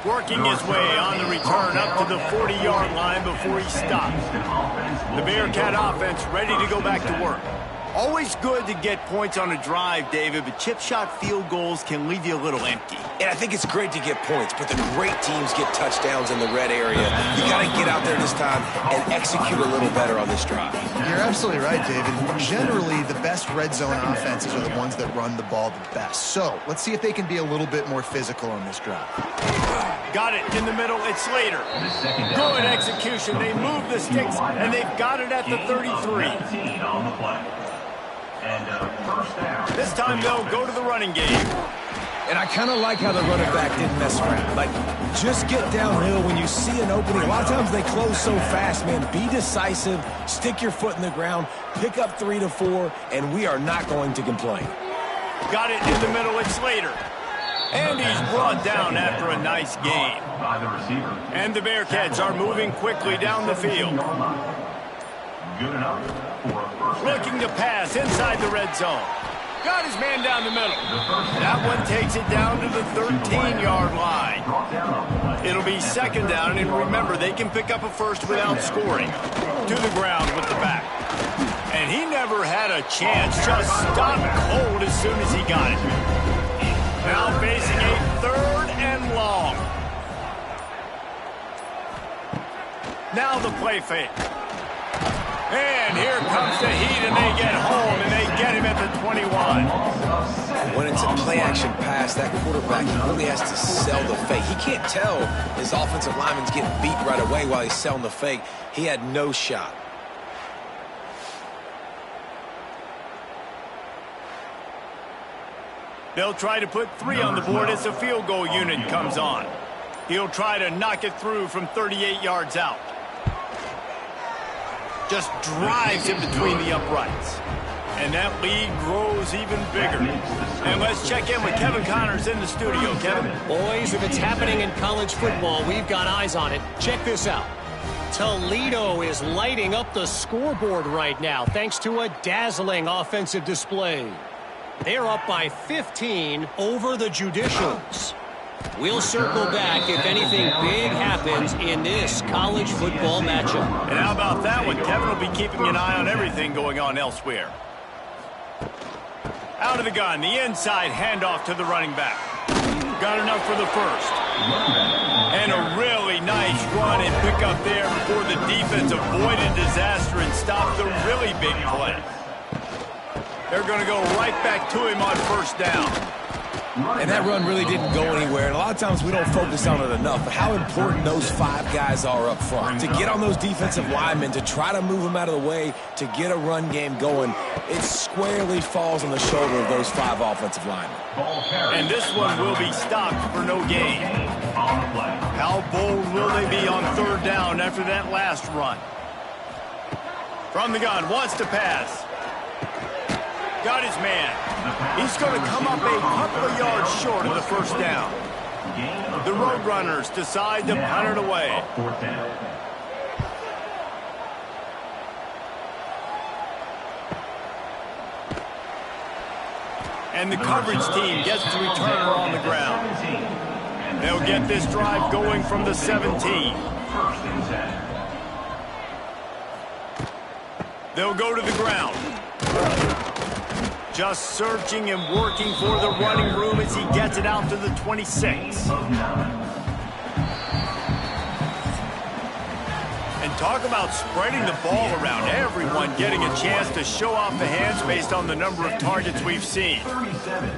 Working his way on the return up to the 40-yard line before he stops. The Bearcat offense ready to go back to work. Always good to get points on a drive, David, but chip shot field goals can leave you a little empty. And I think it's great to get points, but the great teams get touchdowns in the red area. You got to get out there this time and execute a little better on this drive. You're absolutely right, David. Generally, the best red zone offenses are the ones that run the ball the best. So let's see if they can be a little bit more physical on this drive. Got it in the middle. It's Slater. Good execution. They move the sticks, and they've got it at the 33. This time they'll go to the running game. And I kind of like how the running back didn't mess around. Like, just get downhill when you see an opening. A lot of times they close so fast, man. Be decisive, stick your foot in the ground, pick up 3 to 4, and we are not going to complain. Got it in the middle. It's Slater. And he's brought down after a nice gain. And the Bearcats are moving quickly down the field. Looking to pass inside the red zone. Got his man down the middle. That one takes it down to the 13-yard line. It'll be 2nd down, and remember, they can pick up a first without scoring. To the ground with the back. And he never had a chance. Just stopped cold as soon as he got it. Now facing a 3rd and long. Now the play fake. And here comes the heat, and they get home, and they get him at the 21. When it's a play-action pass, that quarterback, he really has to sell the fake. He can't tell his offensive lineman's getting beat right away while he's selling the fake. He had no shot. They'll try to put 3 on the board as the field goal unit comes on. He'll try to knock it through from 38 yards out. Just drives it between the uprights. And that lead grows even bigger. And let's check in with Kevin Connors in the studio. Kevin? Boys, if it's happening in college football, we've got eyes on it. Check this out. Toledo is lighting up the scoreboard right now thanks to a dazzling offensive display. They're up by 15 over the Judicials. We'll circle back if anything big happens in this college football matchup. And how about that one? Kevin will be keeping an eye on everything going on elsewhere. Out of the gun, the inside handoff to the running back. Got enough for the first. And a really nice run and pick up there before the defense avoided disaster and stopped the really big play. They're going to go right back to him on first down. And that run really didn't go anywhere. And a lot of times we don't focus on it enough. But how important those 5 guys are up front. To get on those defensive linemen, to try to move them out of the way, to get a run game going, it squarely falls on the shoulder of those 5 offensive linemen. And this one will be stopped for no gain. How bold will they be on third down after that last run? From the gun, wants to pass. Got his man. He's going to come up a couple of yards short of the first down. The Roadrunners decide to punt it away. And the coverage team gets the returner on the ground. They'll get this drive going from the 17. They'll go to the ground. Just searching and working for the running room as he gets it out to the 26. And talk about spreading the ball around. Everyone getting a chance to show off the hands based on the number of targets we've seen. 37,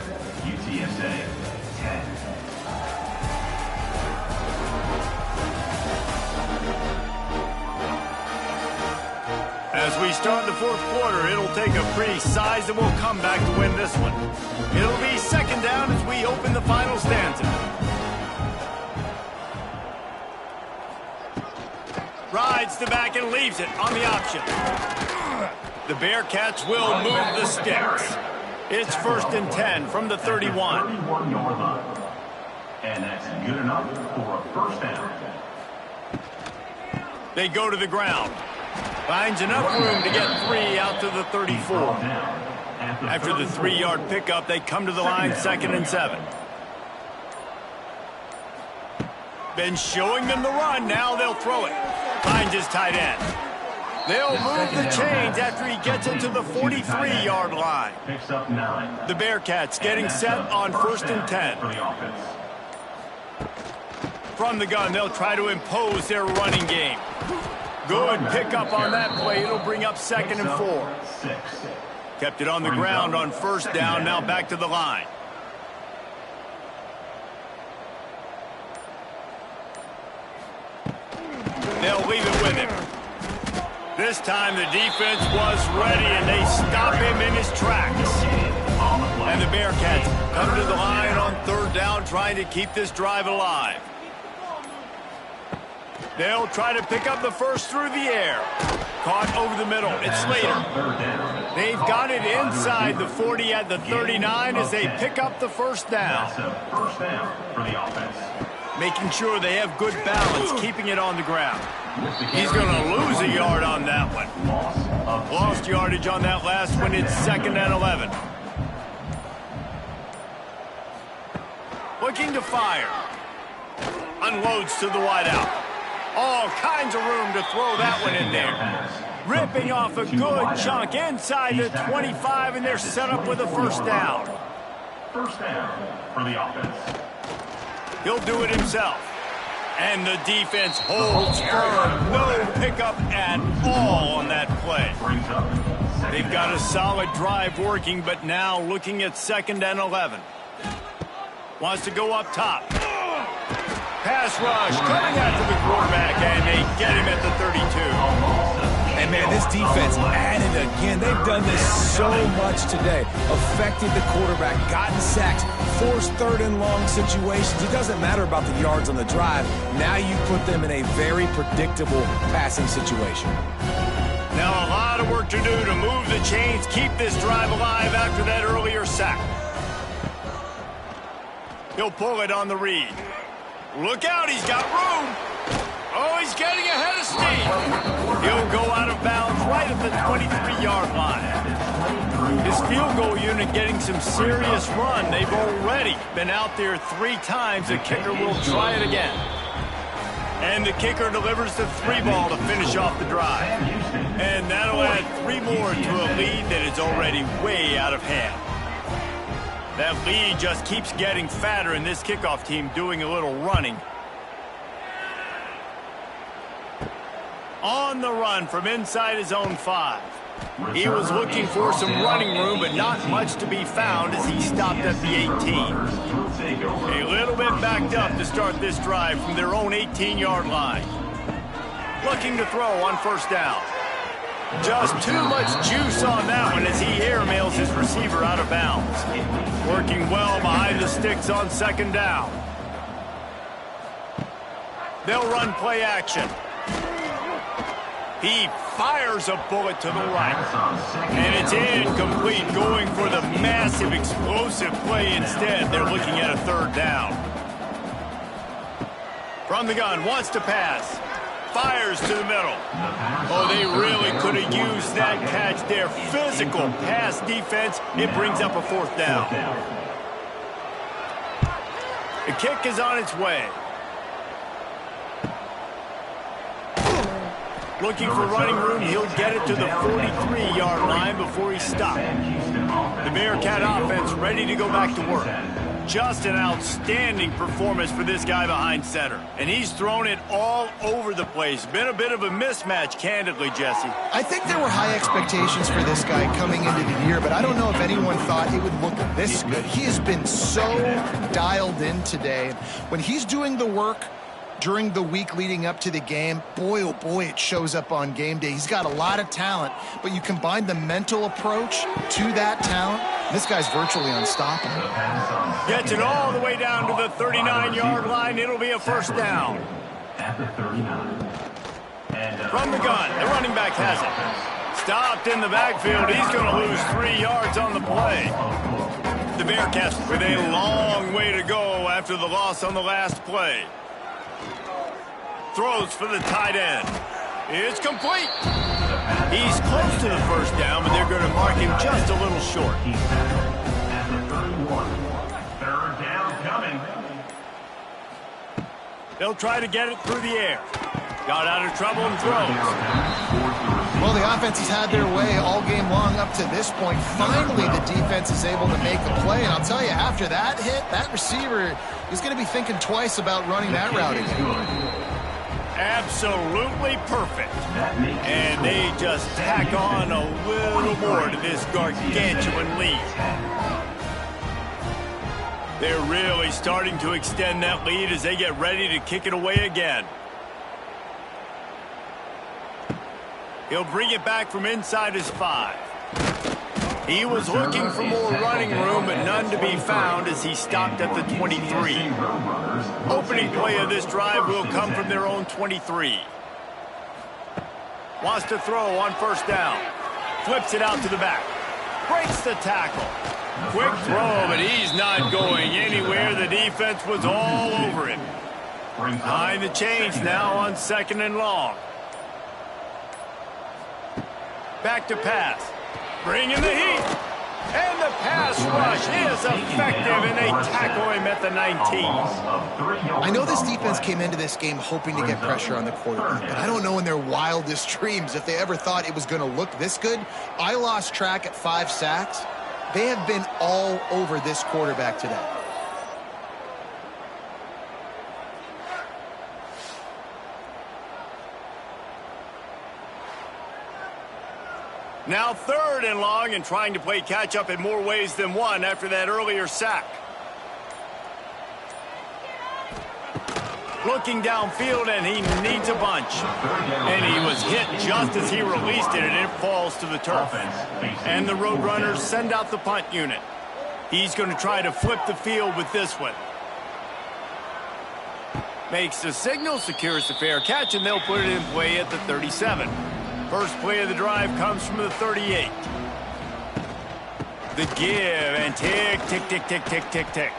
UTSA, 10. As we start the fourth quarter, it'll take a pretty sizable comeback to win this one. It'll be second down as we open the final stanza. Rides the back and leaves it on the option. The Bearcats will move the sticks. It's 1st and 10 from the 31. 31-yard line. And that's good enough for a first down. They go to the ground. Finds enough room to get 3 out to the 34. After the 3-yard pickup, they come to the line 2nd and 7. Been showing them the run. Now they'll throw it. Finds his tight end. They'll move the chains after he gets it to the 43-yard line. Picks up 9. The Bearcats getting set on 1st and 10. For the offense. From the gun, they'll try to impose their running game. Good pickup on that play. It'll bring up 2nd and 4. 6. Kept it on the ground on first down. Now back to the line. They'll leave it with him. This time the defense was ready, and they stop him in his tracks. And the Bearcats come to the line on third down, trying to keep this drive alive. They'll try to pick up the first through the air. Caught over the middle. It's Slater. They've got it inside the 40 at the 39 as they pick up the first down. That's a first down for the offense. Making sure they have good balance, keeping it on the ground. He's going to lose a yard on that one. Lost yardage on that last one. It's 2nd and 11. Looking to fire. Unloads to the wideout. All kinds of room to throw that one in there. Ripping off a good chunk inside the 25, and they're set up with a first down. First down for the offense. He'll do it himself. And the defense holds firm. No pickup at all on that play. They've got a solid drive working, but now looking at 2nd and 11. Wants to go up top. Pass rush coming after the quarterback, and they get him at the 32. And, man, this defense added again. They've done this so much today. Affected the quarterback, gotten sacks, forced 3rd and long situations. It doesn't matter about the yards on the drive. Now you put them in a very predictable passing situation. Now a lot of work to do to move the chains, keep this drive alive after that earlier sack. He'll pull it on the read. Look out, he's got room. Oh, he's getting ahead of steam. He'll go out of bounds right at the 23-yard line. His field goal unit getting some serious run. They've already been out there 3 times. The kicker will try it again. And the kicker delivers the 3 ball to finish off the drive. And that'll add 3 more to a lead that is already way out of hand. That lead just keeps getting fatter, and this kickoff team doing a little running. On the run from inside his own 5. He was looking for some running room, but not much to be found as he stopped at the 18. A little bit backed up to start this drive from their own 18-yard line. Looking to throw on 1st down. Just too much juice on that one as he airmails his receiver out of bounds. Working well behind the sticks on 2nd down. They'll run play action. He fires a bullet to the right. And it's incomplete, going for the massive explosive play instead. They're looking at a 3rd down. From the gun, wants to pass. Fires to the middle. Oh, they really could have used that catch there. Physical pass defense. It brings up a 4th down. The kick is on its way. Looking for running room. He'll get it to the 43-yard line before he's stopped. The Bearcat offense ready to go back to work. Just an outstanding performance for this guy behind center. And he's thrown it all over the place. Been a bit of a mismatch, candidly, Jesse. I think there were high expectations for this guy coming into the year, but I don't know if anyone thought it would look this good. He has been so dialed in today. When he's doing the work during the week leading up to the game, boy, oh boy, it shows up on game day. He's got a lot of talent, but you combine the mental approach to that talent, this guy's virtually unstoppable. Gets it all the way down to the 39-yard line. It'll be a 1st down. At the 39. From the gun, the running back has it. Stopped in the backfield. He's going to lose 3 yards on the play. The Bearcats with a long way to go after the loss on the last play. Throws for the tight end. It's complete. He's close to the 1st down, but they're going to mark him just a little short. At the 31. 3rd down coming. They'll try to get it through the air. Got out of trouble and throws. Well, the offense has had their way all game long up to this point. Finally, the defense is able to make a play. And I'll tell you, after that hit, that receiver is going to be thinking twice about running that route again. Absolutely perfect. And they just tack on a little more to this gargantuan lead. They're really starting to extend that lead as they get ready to kick it away again. He'll bring it back from inside his 5. He was looking for more running room, but none to be found as he stopped at the 23. Opening play of this drive will come from their own 23. Wants to throw on 1st down. Flips it out to the back. Breaks the tackle. Quick throw, but he's not going anywhere. The defense was all over him. Behind the chains now on 2nd and long. Back to pass. Bringing the heat. And the pass rush is effective, and they tackle him at the 19. I know this defense came into this game hoping to get pressure on the quarterback, but I don't know in their wildest dreams if they ever thought it was going to look this good. I lost track at 5 sacks. They have been all over this quarterback today. Now 3rd and long and trying to play catch-up in more ways than one after that earlier sack. Looking downfield, and he needs a bunch. And he was hit just as he released it, and it falls to the turf. And the Roadrunners send out the punt unit. He's going to try to flip the field with this one. Makes the signal, secures the fair catch, and they'll put it in play at the 37. First play of the drive comes from the 38. The give, and tick, tick, tick, tick, tick, tick, tick.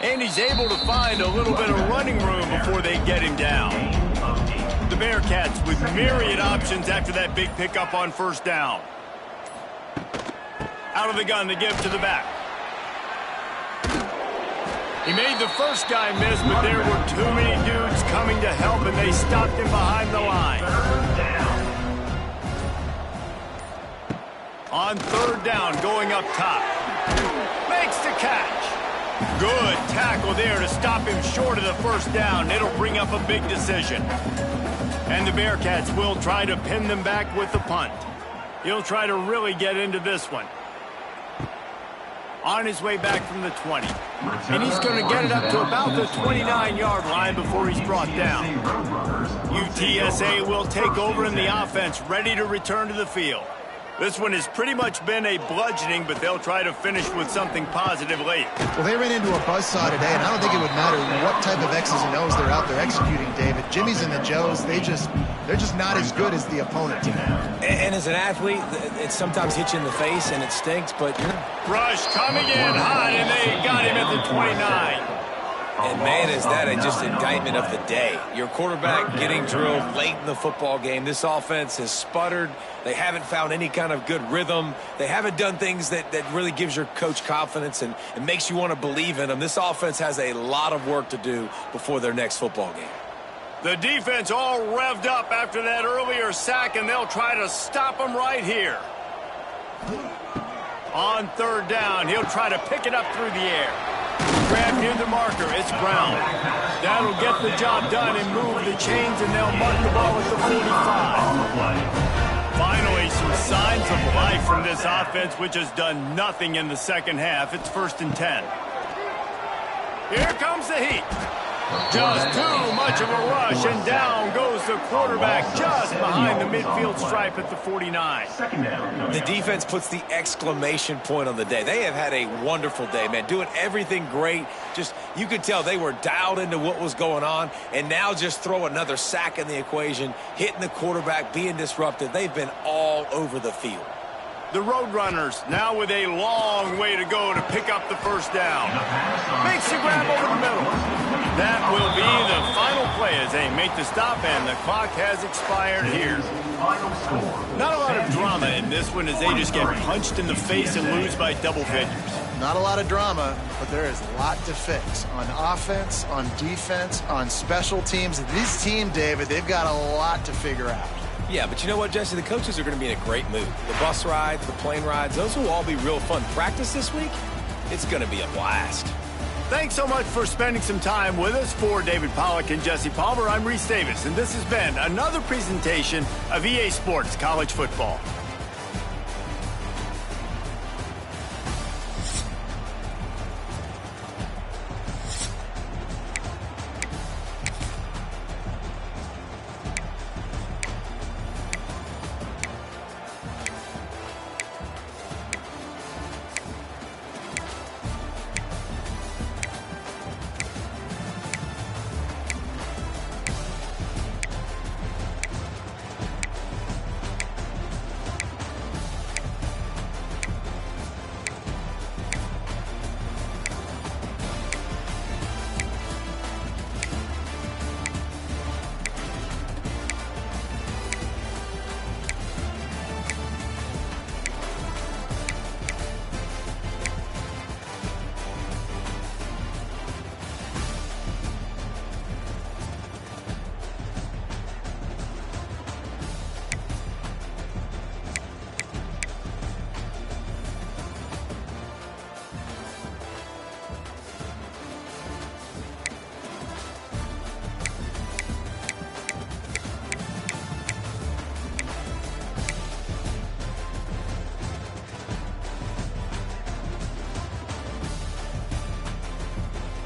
And he's able to find a little bit of running room before they get him down. The Bearcats with myriad options after that big pickup on 1st down. Out of the gun, the give to the back. He made the first guy miss, but there were too many dudes coming to help, and they stopped him behind the line. On 3rd down, going up top. Makes the catch. Good tackle there to stop him short of the 1st down. It'll bring up a big decision. And the Bearcats will try to pin them back with the punt. He'll try to really get into this one. On his way back from the 20. And he's going to get it up to about the 29-yard line before he's brought down. UTSA will take over in the offense, ready to return to the field. This one has pretty much been a bludgeoning, but they'll try to finish with something positive late. Well, they ran into a buzzsaw today, and I don't think it would matter what type of X's and O's they're out there executing, David. Jimmy's and the Joes, they're just not as good as the opponent team. And as an athlete, it sometimes hits you in the face, and it stinks, but... Rush coming in hot, and they got him at the 29. And, man, is that just indictment of the day. Your quarterback getting drilled late in the football game. This offense has sputtered. They haven't found any kind of good rhythm. They haven't done things that really gives your coach confidence and makes you want to believe in them. This offense has a lot of work to do before their next football game. The defense all revved up after that earlier sack, and they'll try to stop them right here. On 3rd down, he'll try to pick it up through the air. Grab near the marker, it's Brown. That'll get the job done and move the chains, and they'll mark the ball at the 45. Finally, some signs of life from this offense, which has done nothing in the second half. It's 1st and 10. Here comes the heat. Just too much of a rush, and down goes the quarterback just behind the midfield stripe at the 49. The defense puts the exclamation point on the day. They have had a wonderful day, man, doing everything great. Just, you could tell they were dialed into what was going on, and now just throw another sack in the equation, hitting the quarterback, being disruptive. They've been all over the field. The Roadrunners now with a long way to go to pick up the 1st down. Makes the grab over the middle. That will be the final play as they make the stop, and the clock has expired here. Not a lot of drama in this one as they just get punched in the face and lose by double figures. Not a lot of drama, but there is a lot to fix on offense, on defense, on special teams. This team, David, they've got a lot to figure out. Yeah, but you know what, Jesse? The coaches are going to be in a great mood. The bus rides, the plane rides, those will all be real fun. Practice this week, it's going to be a blast. Thanks so much for spending some time with us. For David Pollack and Jesse Palmer, I'm Reese Davis, and this has been another presentation of EA Sports College Football.